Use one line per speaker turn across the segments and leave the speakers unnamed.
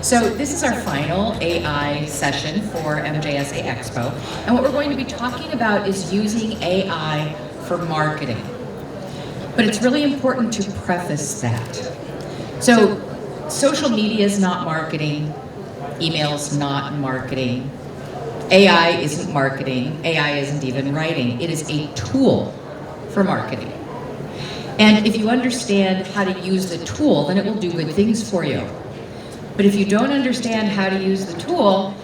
So this is our final AI session for MJSA Expo, and what we're going to be talking about is using AI for marketing. But it's really important to preface that. So social media is not marketing, email's not marketing, AI isn't marketing, AI isn't even writing. It is a tool for marketing. And if you understand how to use the tool, then it will do good things for you. But if you don't understand how to use the tool,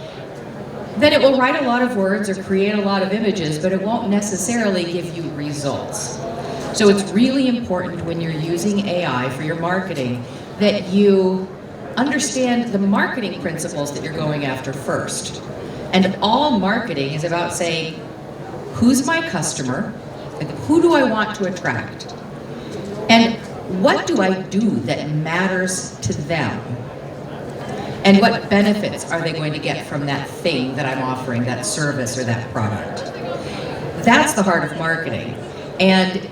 then it will write a lot of words or create a lot of images, but it won't necessarily give you results. So it's really important when you're using AI for your marketing that you understand the marketing principles that you're going after first. And all marketing is about saying, who's my customer? Like, who do I want to attract? And what do I do that matters to them? And what benefits are they going to get from that thing that I'm offering, that service or that product? That's the heart of marketing. And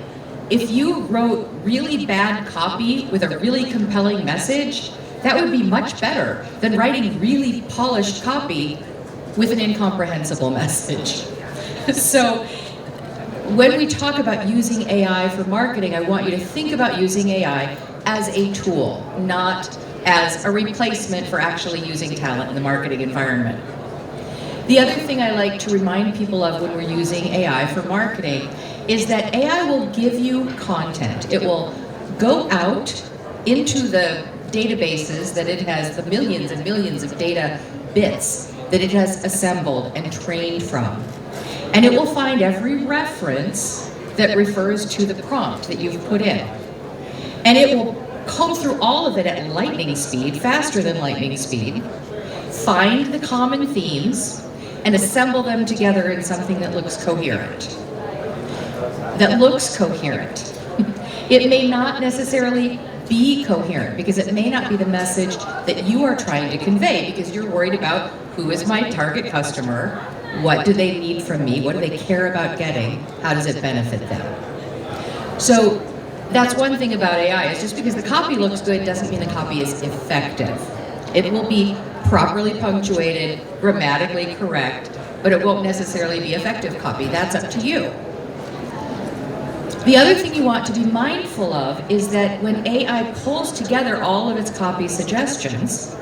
if you wrote really bad copy with a really compelling message, that would be much better than writing really polished copy with an incomprehensible message. So when we talk about using AI for marketing, I want you to think about using AI as a tool, not as a replacement for actually using talent in the marketing environment. The other thing I like to remind people of when we're using AI for marketing is that AI will give you content. It will go out into the databases that it has, the millions and millions of data bits that it has assembled and trained from. And it will find every reference that refers to the prompt that you've put in. And it will comb through all of it at lightning speed, faster than lightning speed, find the common themes, and assemble them together in something that looks coherent. It may not necessarily be coherent because it may not be the message that you are trying to convey because you're worried about who is my target customer, what do they need from me, what do they care about getting, how does it benefit them. So that's one thing about AI, is just because the copy looks good doesn't mean the copy is effective. It will be properly punctuated, grammatically correct, but it won't necessarily be effective copy. That's up to you. The other thing you want to be mindful of is that when AI pulls together all of its copy suggestions,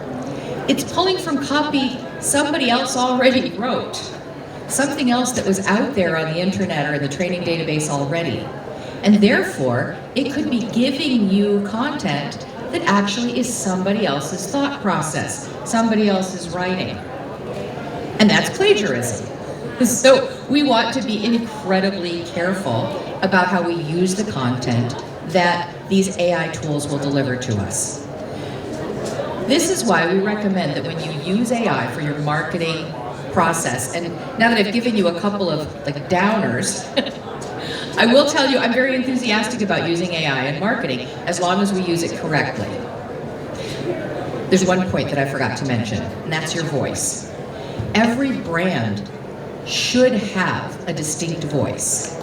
it's pulling from copy somebody else already wrote, something else that was out there on the internet or in the training database already. And therefore, it could be giving you content that actually is somebody else's thought process, somebody else's writing. And that's plagiarism. So we want to be incredibly careful about how we use the content that these AI tools will deliver to us. This is why we recommend that when you use AI for your marketing process, and now that I've given you a couple of downers, I will tell you I'm very enthusiastic about using AI in marketing as long as we use it correctly. There's one point that I forgot to mention, and that's your voice. Every brand should have a distinct voice.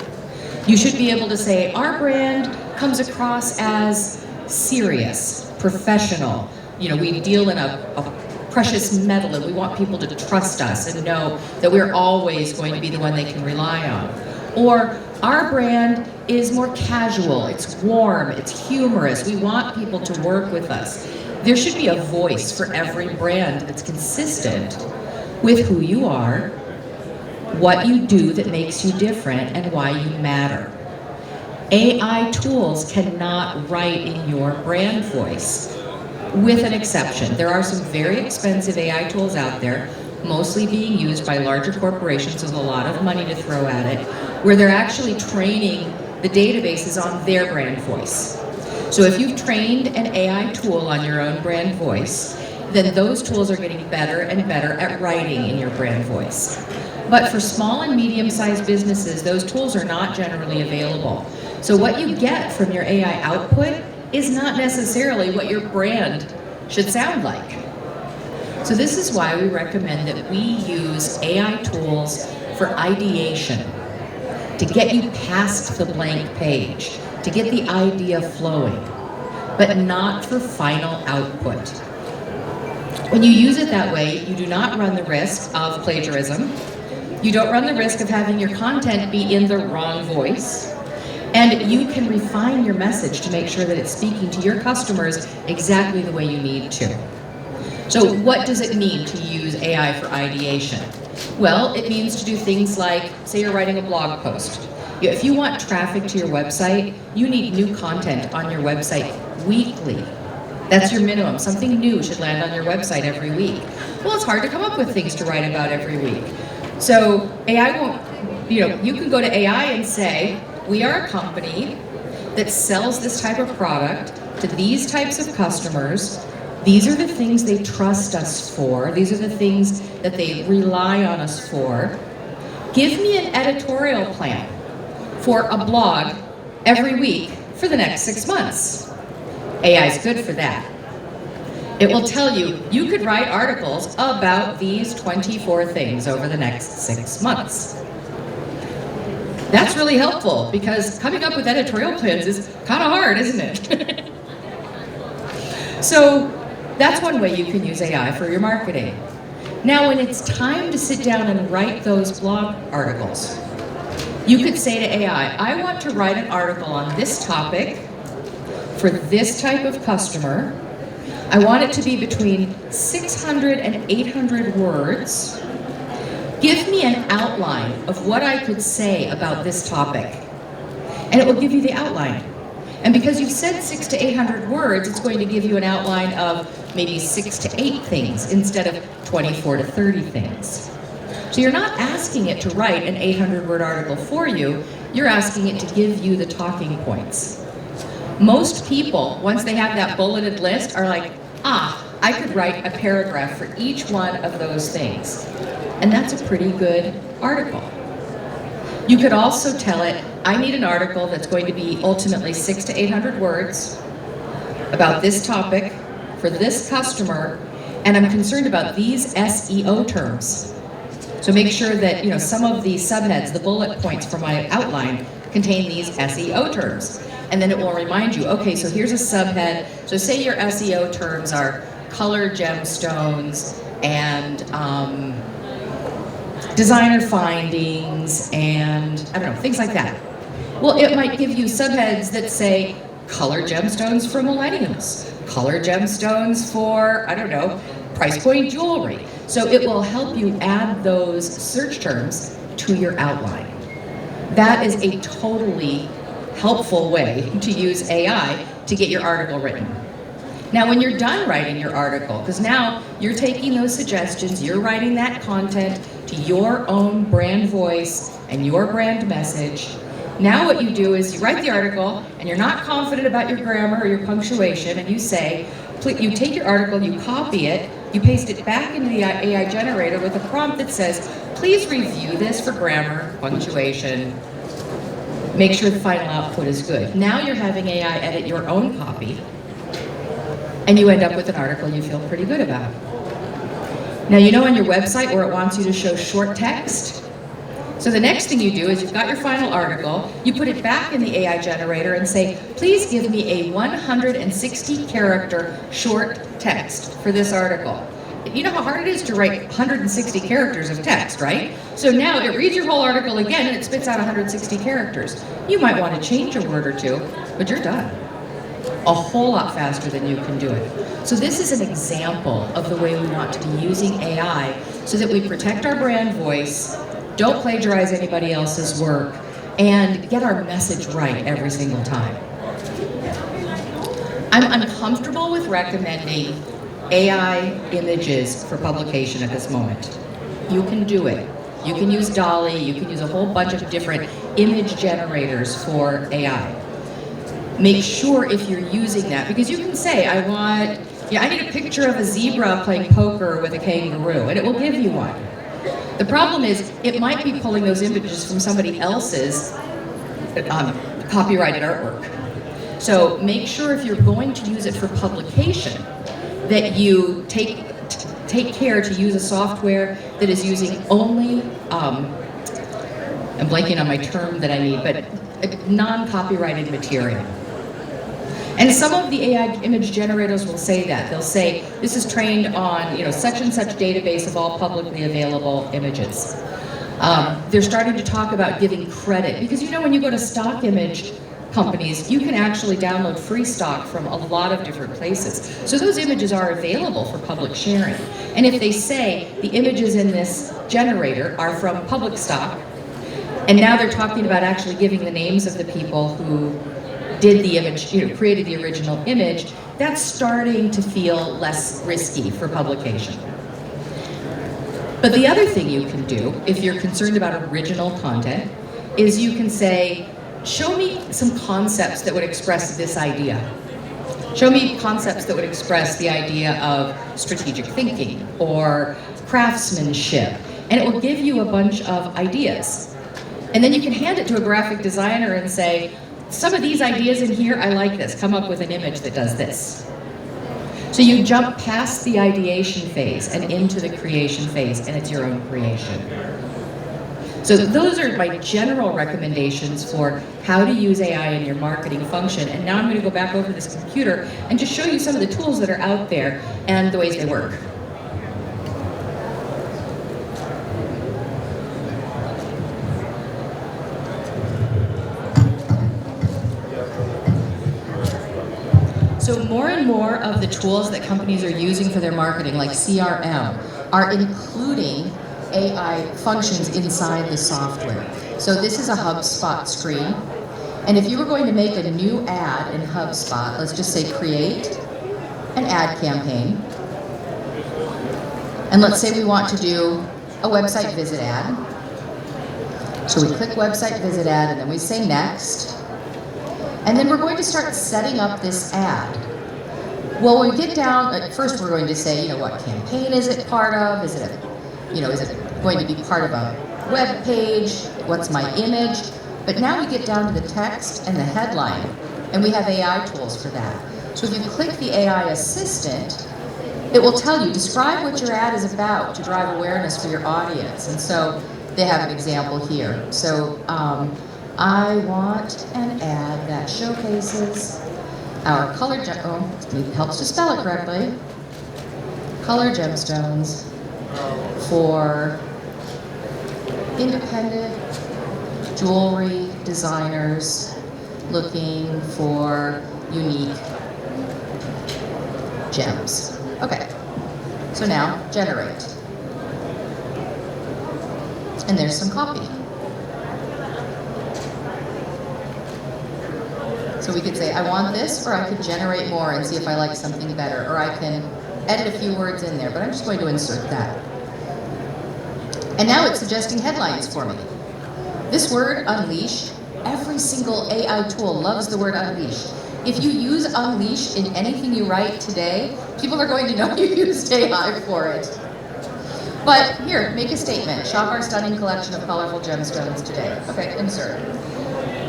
You should be able to say, our brand comes across as serious, professional. You know, we deal in a precious metal and we want people to trust us and know that we're always going to be the one they can rely on. Or our brand is more casual, it's warm, it's humorous. We want people to work with us. There should be a voice for every brand that's consistent with who you are, what you do that makes you different, and why you matter. AI tools cannot write in your brand voice, with an exception. There are some very expensive AI tools out there, mostly being used by larger corporations with a lot of money to throw at it, where they're actually training the databases on their brand voice. So if you've trained an AI tool on your own brand voice, then those tools are getting better and better at writing in your brand voice. But for small and medium-sized businesses, those tools are not generally available. So what you get from your AI output is not necessarily what your brand should sound like. So this is why we recommend that we use AI tools for ideation, to get you past the blank page, to get the idea flowing, but not for final output. When you use it that way, you do not run the risk of plagiarism. You don't run the risk of having your content be in the wrong voice. And you can refine your message to make sure that it's speaking to your customers exactly the way you need to. So what does it mean to use AI for ideation? Well, it means to do things like, say you're writing a blog post. If you want traffic to your website, you need new content on your website weekly. That's your minimum. Something new should land on your website every week. Well, it's hard to come up with things to write about every week. So AI won't, you can go to AI and say, we are a company that sells this type of product to these types of customers. These are the things they trust us for. These are the things that they rely on us for. Give me an editorial plan for a blog every week for the next 6 months. AI is good for that. It will tell you, you could write articles about these 24 things over the next 6 months. That's really helpful because coming up with editorial plans is kind of hard, isn't it? So that's one way you can use AI for your marketing. Now, when it's time to sit down and write those blog articles, you could say to AI, I want to write an article on this topic for this type of customer. I want it to be between 600 and 800 words. Give me an outline of what I could say about this topic. And it will give you the outline. And because you've said 600 to 800 words, it's going to give you an outline of maybe 6 to 8 things instead of 24 to 30 things. So you're not asking it to write an 800-word article for you, you're asking it to give you the talking points. Most people, once they have that bulleted list, are like, I could write a paragraph for each one of those things. And that's a pretty good article. You could also tell it, I need an article that's going to be ultimately 600 to 800 words about this topic for this customer, and I'm concerned about these SEO terms. So make sure that some of the subheads, the bullet points for my outline, contain these SEO terms. And then it will remind you, okay, so here's a subhead. So say your SEO terms are color gemstones and designer findings and, things like that. Well, it might give you subheads that say color gemstones for millennials, color gemstones for, price point jewelry. So it will help you add those search terms to your outline. That is a totally helpful way to use AI to get your article written. Now, when you're done writing your article, because now you're taking those suggestions, you're writing that content to your own brand voice and your brand message. Now what you do is you write the article and you're not confident about your grammar or your punctuation, and you say, you take your article, you copy it, you paste it back into the AI generator with a prompt that says, please review this for grammar, punctuation, make sure the final output is good. Now you're having AI edit your own copy, and you end up with an article you feel pretty good about. Now on your website where it wants you to show short text. So the next thing you do is you've got your final article, you put it back in the AI generator and say, please give me a 160 character short text for this article. You know how hard it is to write 160 characters of text, right? So now it reads your whole article again and it spits out 160 characters. You might want to change a word or two, but you're done. A whole lot faster than you can do it. So this is an example of the way we want to be using AI so that we protect our brand voice, don't plagiarize anybody else's work, and get our message right every single time. I'm uncomfortable with recommending AI images for publication at this moment. You can do it. You can use DALL-E, you can use a whole bunch of different image generators for AI. Make sure if you're using that, because you can say, I need a picture of a zebra playing poker with a kangaroo, and it will give you one. The problem is, it might be pulling those images from somebody else's copyrighted artwork. So make sure if you're going to use it for publication, that you take care to use a software that is using only, I'm blanking on my term that I need, but non-copyrighted material. And some of the AI image generators will say that. They'll say, this is trained on, such and such database of all publicly available images. They're starting to talk about giving credit, because when you go to stock image companies, you can actually download free stock from a lot of different places. So those images are available for public sharing. And if they say the images in this generator are from public stock, and now they're talking about actually giving the names of the people who did the image, created the original image, that's starting to feel less risky for publication. But the other thing you can do, if you're concerned about original content, is you can say, show me some concepts that would express this idea. Show me concepts that would express the idea of strategic thinking or craftsmanship, and it will give you a bunch of ideas. And then you can hand it to a graphic designer and say, some of these ideas in here, I like this. Come up with an image that does this. So you jump past the ideation phase and into the creation phase, and it's your own creation. So those are my general recommendations for how to use AI in your marketing function. And now I'm going to go back over this computer and just show you some of the tools that are out there and the ways they work. So more and more of the tools that companies are using for their marketing, like CRM, are including AI functions inside the software. So this is a HubSpot screen. And if you were going to make a new ad in HubSpot, let's just say create an ad campaign. And let's say we want to do a website visit ad. So we click website visit ad, and then we say next. And then we're going to start setting up this ad. Well, when we get down, first we're going to say, what campaign is it part of? Is it going to be part of a web page? What's my image? But now we get down to the text and the headline, and we have AI tools for that. So if you click the AI assistant, it will tell you, describe what your ad is about to drive awareness for your audience. And so they have an example here. So I want an ad that showcases our color, it helps to spell it correctly, color gemstones for independent jewelry designers looking for unique gems. Okay, so now generate. And there's some copy. So we could say, I want this, or I could generate more and see if I like something better, or I can edit a few words in there, but I'm just going to insert that. And now it's suggesting headlines for me. This word, unleash, every single AI tool loves the word unleash. If you use unleash in anything you write today, people are going to know you used AI for it. But here, make a statement. Shop our stunning collection of colorful gemstones today. Okay, insert.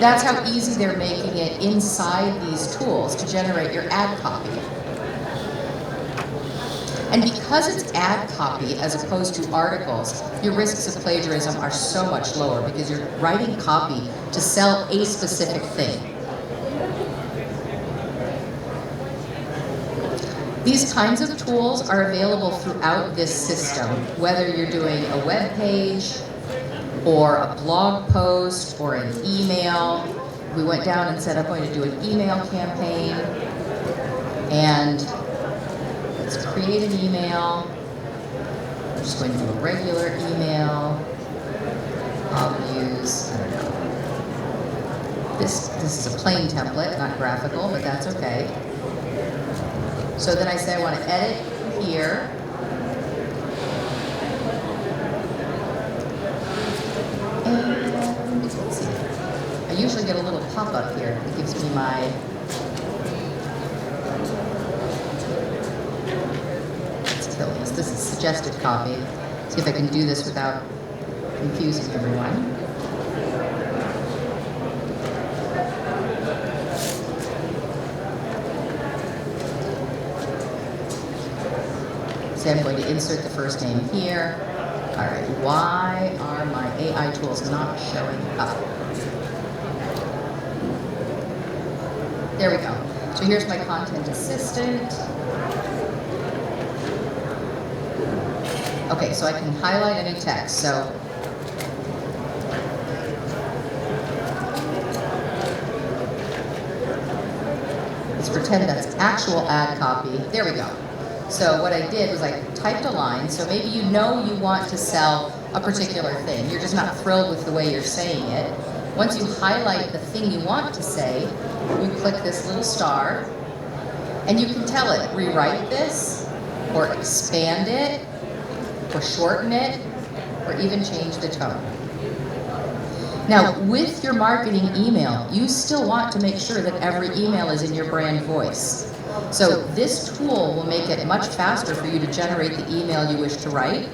That's how easy they're making it inside these tools to generate your ad copy. And because it's ad copy as opposed to articles, your risks of plagiarism are so much lower because you're writing copy to sell a specific thing. These kinds of tools are available throughout this system, whether you're doing a web page, or a blog post, or an email. We went down and said, I'm going to do an email campaign, and let's create an email. I'm just going to do a regular email. I'll use, I don't know, this is a plain template, not graphical, but that's okay. So then I say I want to edit here. And let's see. I usually get a little pop-up here that gives me my let's kill this. This is suggested copy. See if I can do this without confusing everyone. So I'm going to insert the first name here. All right, why are my AI tools not showing up? There we go. So here's my content assistant. Okay, so I can highlight any text. So let's pretend that's actual ad copy. There we go. So what I did was I typed a line. So maybe you know you want to sell a particular thing. You're just not thrilled with the way you're saying it. Once you highlight the thing you want to say, you click this little star, and you can tell it, rewrite this, or expand it, or shorten it, or even change the tone. Now, with your marketing email, you still want to make sure that every email is in your brand voice. So this tool will make it much faster for you to generate the email you wish to write,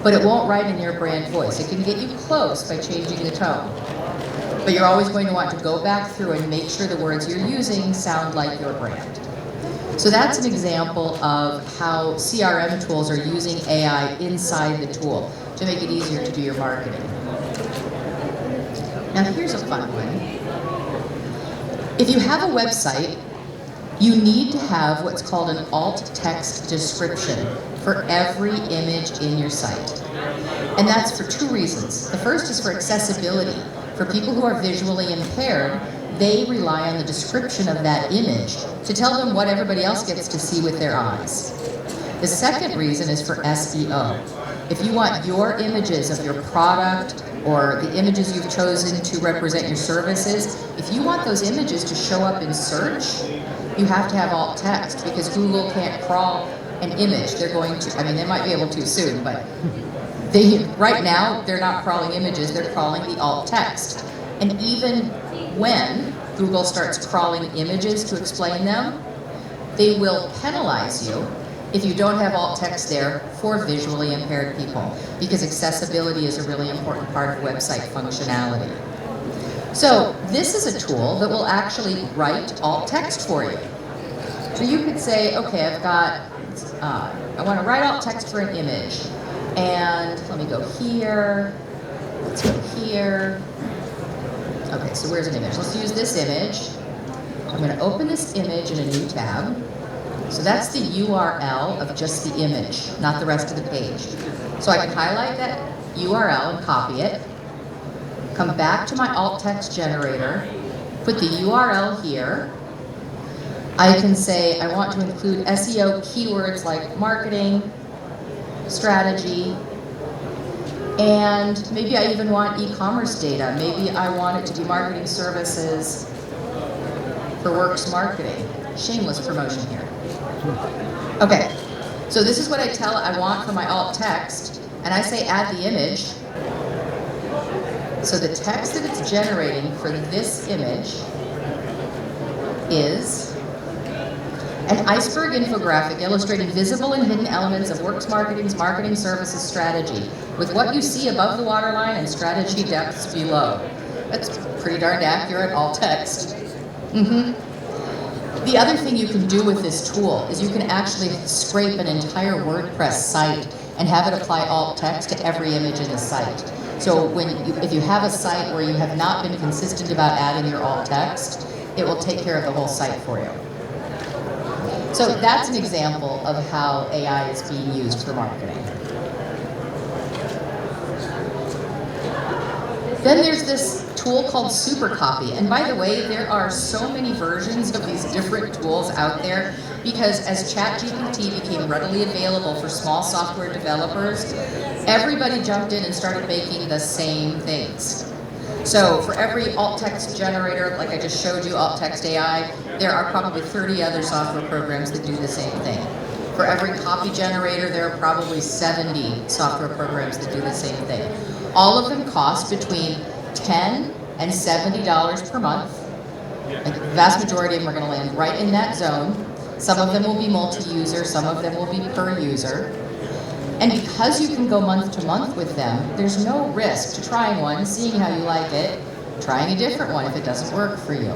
but it won't write in your brand voice. It can get you close by changing the tone. But you're always going to want to go back through and make sure the words you're using sound like your brand. So that's an example of how CRM tools are using AI inside the tool to make it easier to do your marketing. Now here's a fun one. If you have a website, you need to have what's called an alt text description for every image in your site. And that's for two reasons. The first is for accessibility. For people who are visually impaired, they rely on the description of that image to tell them what everybody else gets to see with their eyes. The second reason is for SEO. If you want your images of your product or the images you've chosen to represent your services, if you want those images to show up in search, you have to have alt text because Google can't crawl an image. They're going to, I mean, they might be able to soon, but right now, they're not crawling images, they're crawling the alt text. And even when Google starts crawling images to explain them, they will penalize you if you don't have alt text there for visually impaired people, because accessibility is a really important part of website functionality. So this is a tool that will actually write alt text for you. So you could say, okay, I've got, I want to write alt text for an image. And let me go here, let's go here. Okay, so where's an image? Let's use this image. I'm going to open this image in a new tab. So that's the URL of just the image, not the rest of the page. So I can highlight that URL and copy it, come back to my alt text generator, put the URL here. I can say I want to include SEO keywords like marketing, strategy, and maybe I even want e-commerce data. Maybe I want it to be marketing services for Works Marketing. Shameless promotion here. Okay, so this is what I tell I want for my alt text, and I say add the image. So the text that it's generating for this image is an iceberg infographic illustrating visible and hidden elements of Works Marketing's marketing services strategy, with what you see above the waterline and strategy depths below. That's pretty darn accurate alt text. The other thing you can do with this tool is you can actually scrape an entire WordPress site and have it apply alt text to every image in the site. So if you have a site where you have not been consistent about adding your alt text, it will take care of the whole site for you. So that's an example of how AI is being used for marketing. Then there's this tool called Supercopy. And by the way, there are so many versions of these different tools out there because as ChatGPT became readily available for small software developers, everybody jumped in and started making the same things. So for every alt text generator, like I just showed you, alt text AI, there are probably 30 other software programs that do the same thing. For every copy generator, there are probably 70 software programs that do the same thing. All of them cost between $10 and $70 per month. Like the vast majority of them are going to land right in that zone. Some of them will be multi-user, some of them will be per user. And because you can go month to month with them, there's no risk to trying one, seeing how you like it, trying a different one if it doesn't work for you.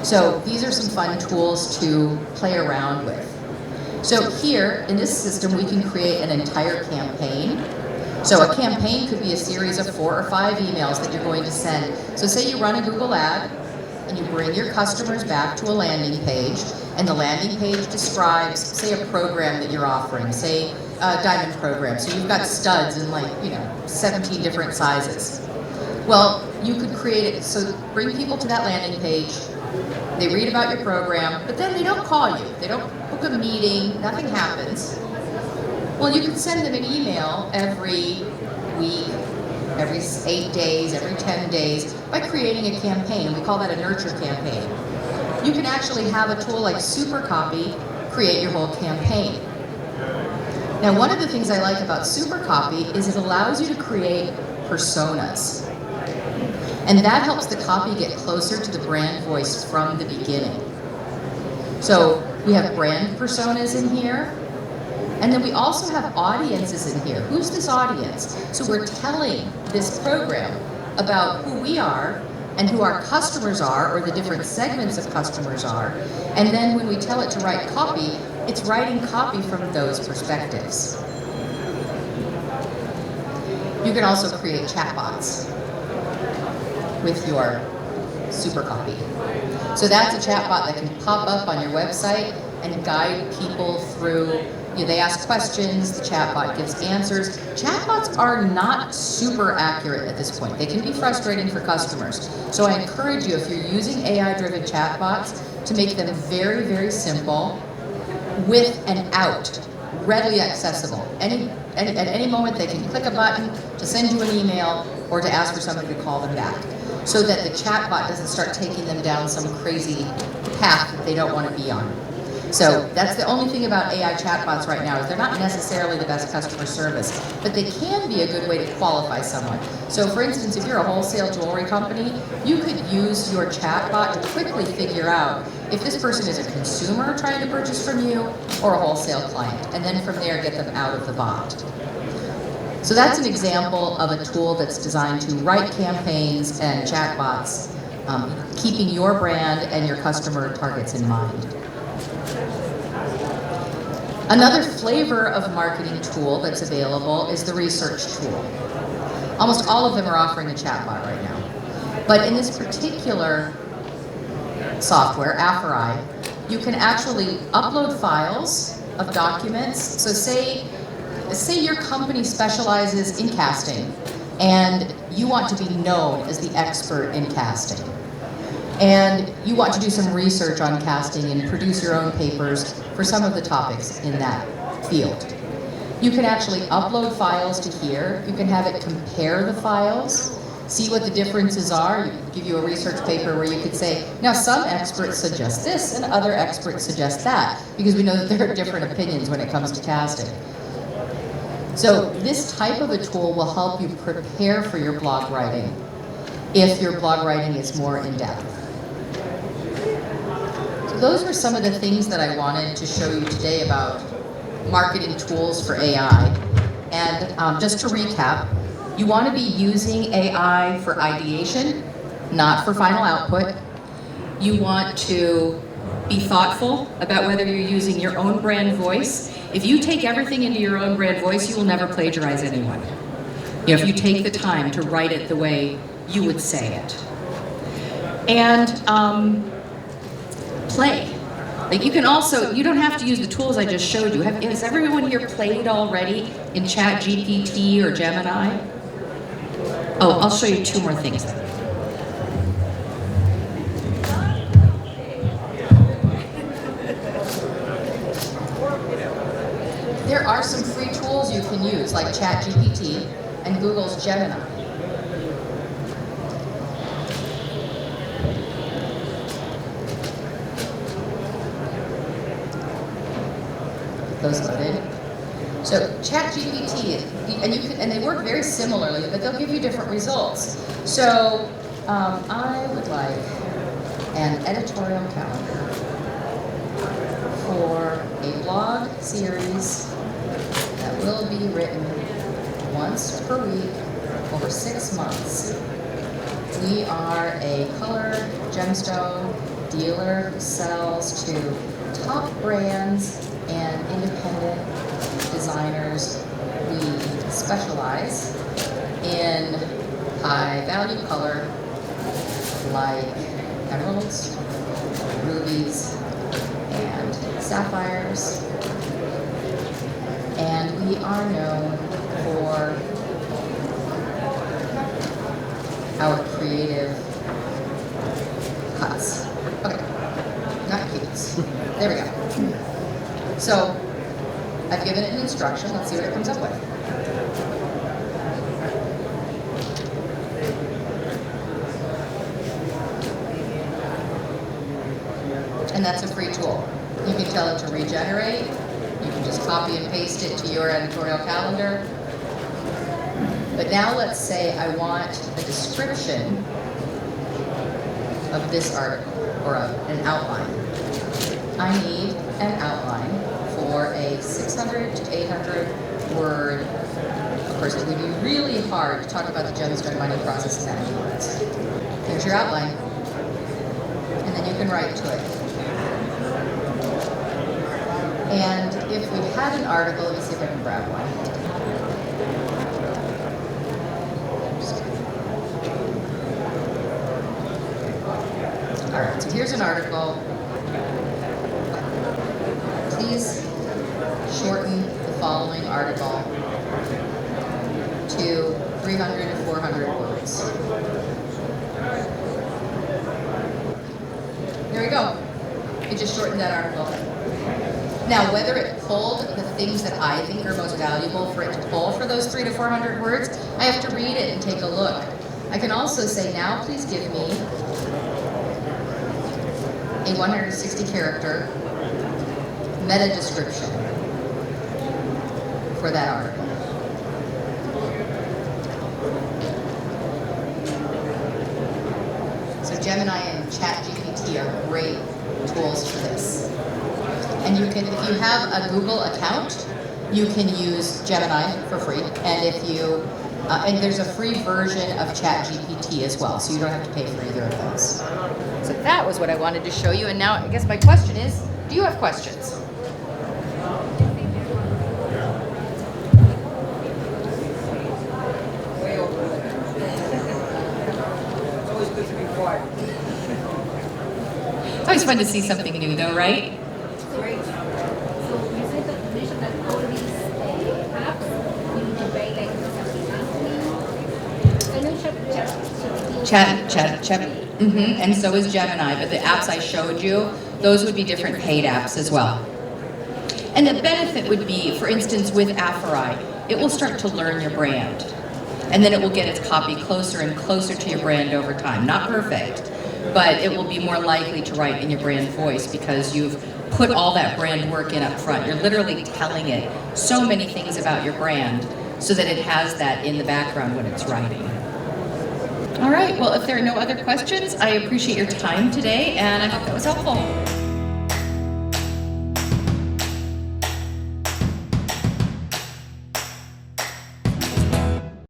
So these are some fun tools to play around with. So here, in this system, we can create an entire campaign. So a campaign could be a series of 4 or 5 emails that you're going to send. So say you run a Google ad, and you bring your customers back to a landing page, and the landing page describes, say, a program that you're offering, say a diamond program. So you've got studs in 17 different sizes. Well, you could create it, so bring people to that landing page, they read about your program, but then they don't call you, they don't book a meeting, nothing happens. Well, you can send them an email every week, every 8 days, every 10 days, by creating a campaign. We call that a nurture campaign. You can actually have a tool like Supercopy create your whole campaign. Now, one of the things I like about Supercopy is it allows you to create personas. And that helps the copy get closer to the brand voice from the beginning. So we have brand personas in here, and then we also have audiences in here. Who's this audience? So we're telling this program about who we are and who our customers are, or the different segments of customers are. And then when we tell it to write copy, it's writing copy from those perspectives. You can also create chatbots with your Supercopy. So that's a chatbot that can pop up on your website and guide people through. They ask questions, the chatbot gives answers. Chatbots are not super accurate at this point. They can be frustrating for customers. So I encourage you, if you're using AI-driven chatbots, to make them very, very simple, with and out, readily accessible. At any moment they can click a button to send you an email or to ask for somebody to call them back, so that the chatbot doesn't start taking them down some crazy path that they don't want to be on. So that's the only thing about AI chatbots right now, is they're not necessarily the best customer service, but they can be a good way to qualify someone. So for instance, if you're a wholesale jewelry company, you could use your chatbot to quickly figure out if this person is a consumer trying to purchase from you or a wholesale client, and then from there get them out of the bot. So that's an example of a tool that's designed to write campaigns and chatbots, keeping your brand and your customer targets in mind. Another flavor of marketing tool that's available is the research tool. Almost all of them are offering a chatbot right now. But in this particular software, Afri, you can actually upload files of documents. So say your company specializes in casting, and you want to be known as the expert in casting. And you want to do some research on casting and produce your own papers for some of the topics in that field. You can actually upload files to here. You can have it compare the files, see what the differences are. Give you a research paper where you could say, now some experts suggest this and other experts suggest that, because we know that there are different opinions when it comes to casting. So this type of a tool will help you prepare for your blog writing if your blog writing is more in-depth. So those were some of the things that I wanted to show you today about marketing tools for AI. And just to recap, you want to be using AI for ideation, not for final output. You want to be thoughtful about whether you're using your own brand voice. If you take everything into your own brand voice, you will never plagiarize anyone. If you take the time to write it the way you would say it. And play. Like you can also, you don't have to use the tools I just showed you. Has everyone here played already in ChatGPT or Gemini? Oh, I'll show you two more things. There are some free tools you can use, like ChatGPT and Google's Gemini. Those loaded. So ChatGPT, and they work very similarly, but they'll give you different results. So I would like an editorial calendar for a blog series that will be written once per week over 6 months. We are a color gemstone dealer who sells to top brands and independent designers. We specialize in high value color like emeralds, rubies, and sapphires. And we are known for our creative cuts. Okay, not cutes. There we go. So, I've given it an instruction. Let's see what it comes up with. And that's a free tool. You can tell it to regenerate. You can just copy and paste it to your editorial calendar. But now let's say I want a description of this article, or an outline. I need an outline for a 600 to 800 word. Of course, it would be really hard to talk about the gemstone mining process in that many words. Here's your outline. And then you can write to it. And if we had an article, let me see if I can grab one. All right, so here's an article. Please shorten the following article to 300 to 400 words. There we go. It just shortened that article. Now, whether it pulled the things that I think are most valuable for it to pull for those 300 to 400 words, I have to read it and take a look. I can also say, now please give me a 160 character meta description for that article. So Gemini and ChatGPT are great tools for this. And you can, if you have a Google account, you can use Gemini for free. And if you, and there's a free version of ChatGPT as well, so you don't have to pay for either of those. So that was what I wanted to show you. And now I guess my question is, do you have questions? Always fun to see something new though, right?
Right. So you said that you mentioned that all these apps you need to pay like something. I know
Chat. And so is Gemini, but the apps I showed you, those would be different paid apps as well. And the benefit would be, for instance, with Aphorai, it will start to learn your brand. And then it will get its copy closer and closer to your brand over time. Not perfect, but it will be more likely to write in your brand voice because you've put all that brand work in up front. You're literally telling it so many things about your brand so that it has that in the background when it's writing. All right, well, if there are no other questions, I appreciate your time today, and I hope that was helpful.